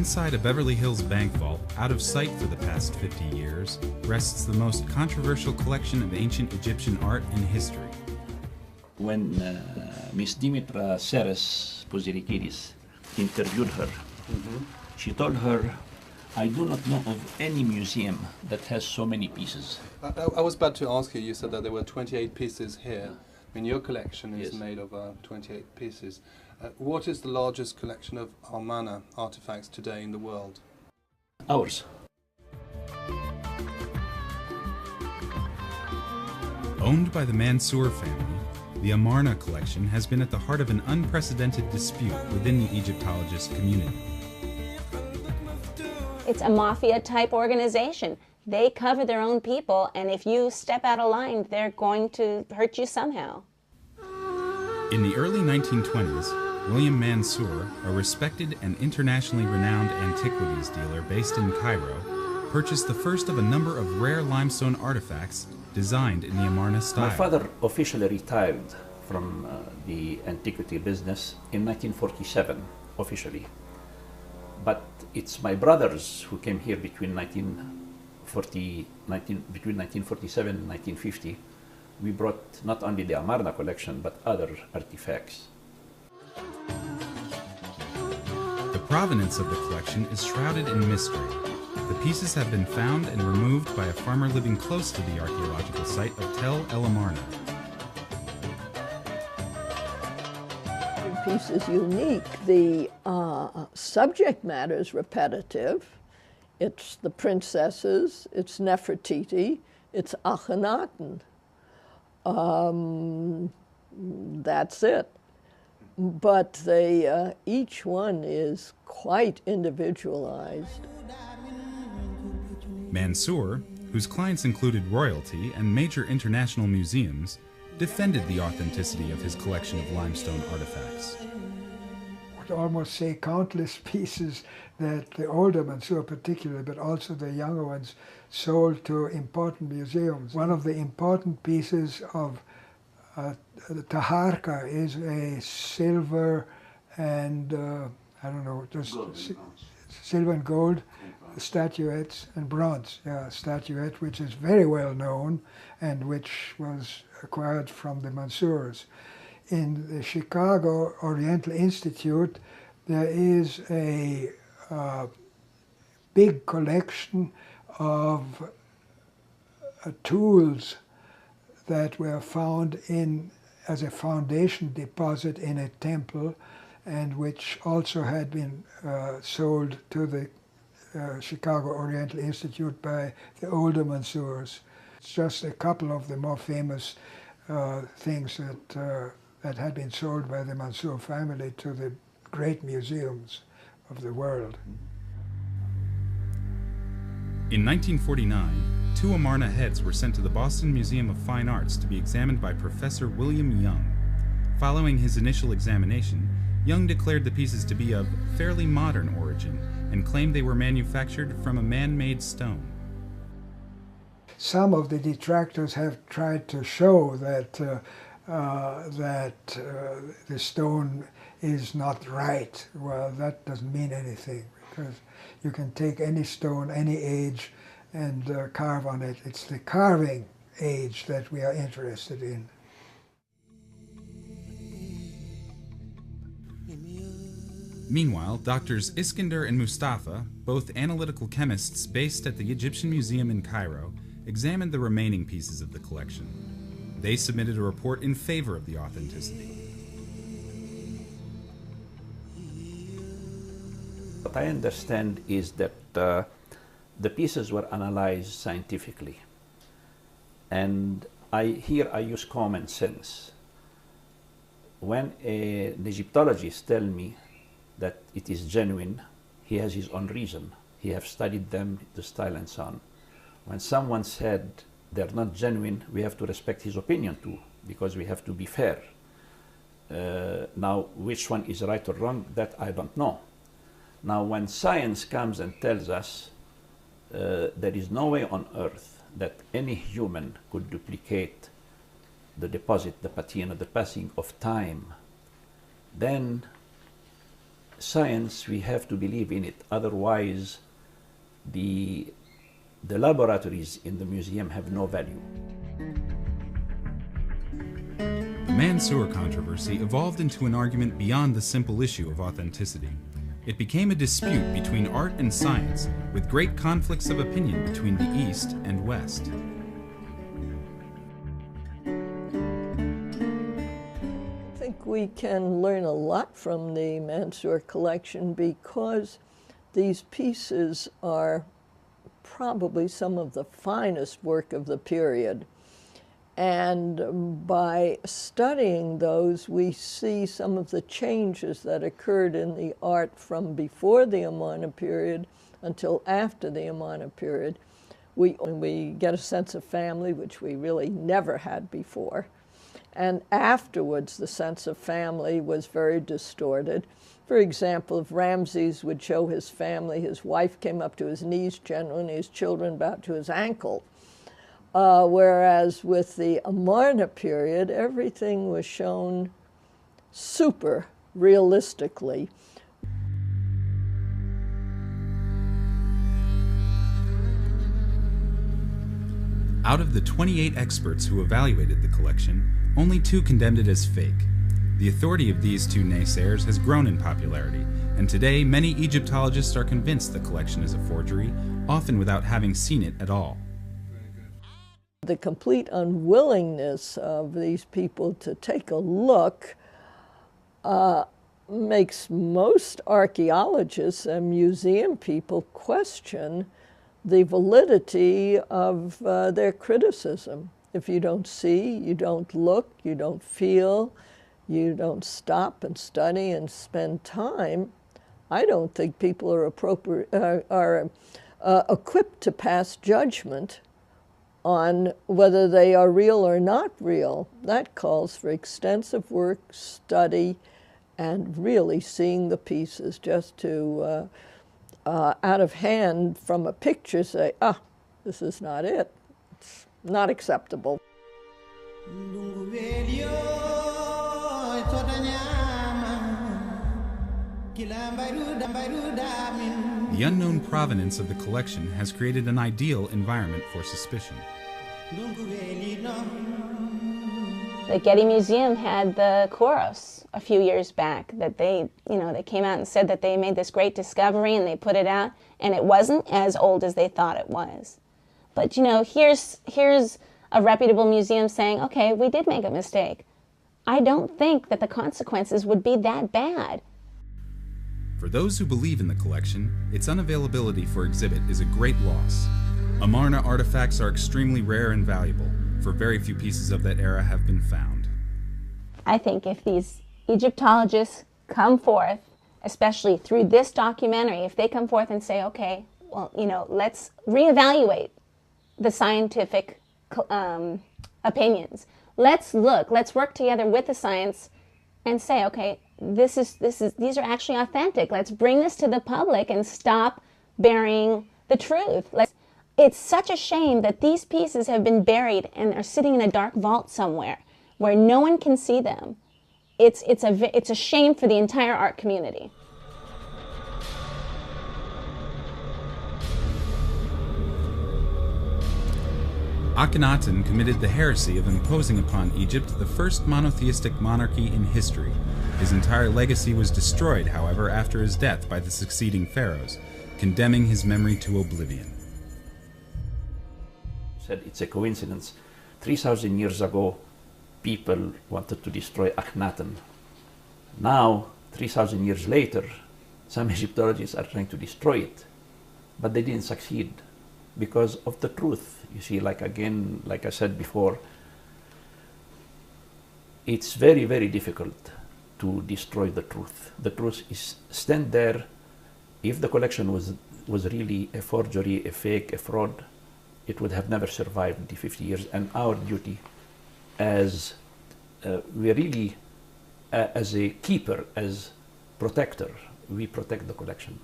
Inside a Beverly Hills bank vault, out of sight for the past 50 years, rests the most controversial collection of ancient Egyptian art in history. When Miss Dimitra Seres Pozirikidis interviewed her, she told her, "I do not know of any museum that has so many pieces." I was about to ask you, you said that there were 28 pieces here. I mean, your collection is Yes. made of 28 pieces. What is the largest collection of Amarna artifacts today in the world? Ours. Owned by the Mansoor family, the Amarna collection has been at the heart of an unprecedented dispute within the Egyptologist community. It's a mafia-type organization. They cover their own people, and if you step out of line, they're going to hurt you somehow. In the early 1920s, William Mansoor, a respected and internationally renowned antiquities dealer based in Cairo, purchased the first of a number of rare limestone artifacts designed in the Amarna style. My father officially retired from the antiquity business in 1947, officially. But it's my brothers who came here between 1947 and 1950. We brought not only the Amarna collection, but other artifacts. The provenance of the collection is shrouded in mystery. The pieces have been found and removed by a farmer living close to the archaeological site of Tel El Amarna. The piece is unique. The subject matter is repetitive. It's the princesses, it's Nefertiti, it's Akhenaten. That's it. But they, each one is quite individualized. Mansoor, whose clients included royalty and major international museums, defended the authenticity of his collection of limestone artifacts. I would almost say countless pieces that the older Mansoor particularly, but also the younger ones, sold to important museums. One of the important pieces of the Taharka is a silver and, I don't know, just silver and gold statuettes and bronze statuette, which is very well known and which was acquired from the Mansoors. In the Chicago Oriental Institute, there is a big collection of tools that were found as a foundation deposit in a temple, and which also had been sold to the Chicago Oriental Institute by the older Mansoors. It's just a couple of the more famous things that had been sold by the Mansoor family to the great museums of the world. In 1949, 2 Amarna heads were sent to the Boston Museum of Fine Arts to be examined by Professor William Young. Following his initial examination, Young declared the pieces to be of fairly modern origin and claimed they were manufactured from a man-made stone. Some of the detractors have tried to show that the stone is not right. Well, that doesn't mean anything, because you can take any stone, any age, and carve on it. It's the carving age that we are interested in. Meanwhile, doctors Iskandar and Mustafa, both analytical chemists based at the Egyptian Museum in Cairo, examined the remaining pieces of the collection. They submitted a report in favor of the authenticity. What I understand is that the pieces were analyzed scientifically. And here I use common sense. When an Egyptologist tells me that it is genuine, he has his own reason. He has studied them, the style and so on. When someone said they're not genuine, we have to respect his opinion too, because we have to be fair. Now, which one is right or wrong, that I don't know. Now, when science comes and tells us there is no way on earth that any human could duplicate the deposit, the patina, the passing of time, then science, we have to believe in it. Otherwise, the laboratories in the museum have no value. The Mansoor controversy evolved into an argument beyond the simple issue of authenticity. It became a dispute between art and science, with great conflicts of opinion between the East and West. I think we can learn a lot from the Mansoor collection because these pieces are probably some of the finest work of the period. And by studying those, we see some of the changes that occurred in the art from before the Amarna period until after the Amarna period. We get a sense of family, which we really never had before. And afterwards, the sense of family was very distorted. For example, if Ramses would show his family, his wife came up to his knees generally, and his children about to his ankle. Whereas with the Amarna period, everything was shown super realistically. Out of the 28 experts who evaluated the collection, only 2 condemned it as fake. The authority of these 2 naysayers has grown in popularity, and today many Egyptologists are convinced the collection is a forgery, often without having seen it at all. The complete unwillingness of these people to take a look makes most archaeologists and museum people question the validity of their criticism. If you don't see, you don't look, you don't feel, you don't stop and study and spend time, I don't think people are equipped to pass judgment on whether they are real or not real. That calls for extensive work, study, and really seeing the pieces. Just to, out of hand from a picture, say, ah, this is not it. It's not acceptable. The unknown provenance of the collection has created an ideal environment for suspicion. The Getty Museum had the Koros a few years back that they came out and said that they made this great discovery and they put it out, and it wasn't as old as they thought it was. But here's a reputable museum saying, okay, we did make a mistake. I don't think that the consequences would be that bad. For those who believe in the collection, its unavailability for exhibit is a great loss. Amarna artifacts are extremely rare and valuable, for very few pieces of that era have been found. I think if these Egyptologists come forth, especially through this documentary, if they come forth and say, okay, well, let's reevaluate the scientific opinions. Let's work together with the science and say, okay, these are actually authentic. Let's bring this to the public and stop burying the truth. It's such a shame that these pieces have been buried and are sitting in a dark vault somewhere where no one can see them. It's a shame for the entire art community. Akhenaten committed the heresy of imposing upon Egypt the first monotheistic monarchy in history. His entire legacy was destroyed, however, after his death by the succeeding pharaohs, condemning his memory to oblivion. Said it's a coincidence. 3,000 years ago, people wanted to destroy Akhenaten. Now, 3,000 years later, some Egyptologists are trying to destroy it, but they didn't succeed because of the truth. You see, like I said before, it's very, very difficult to destroy the truth. The truth is stand there. If the collection was really a forgery, a fake, a fraud, it would have never survived the 50 years. And our duty as we really, as a keeper, as protector, we protect the collection.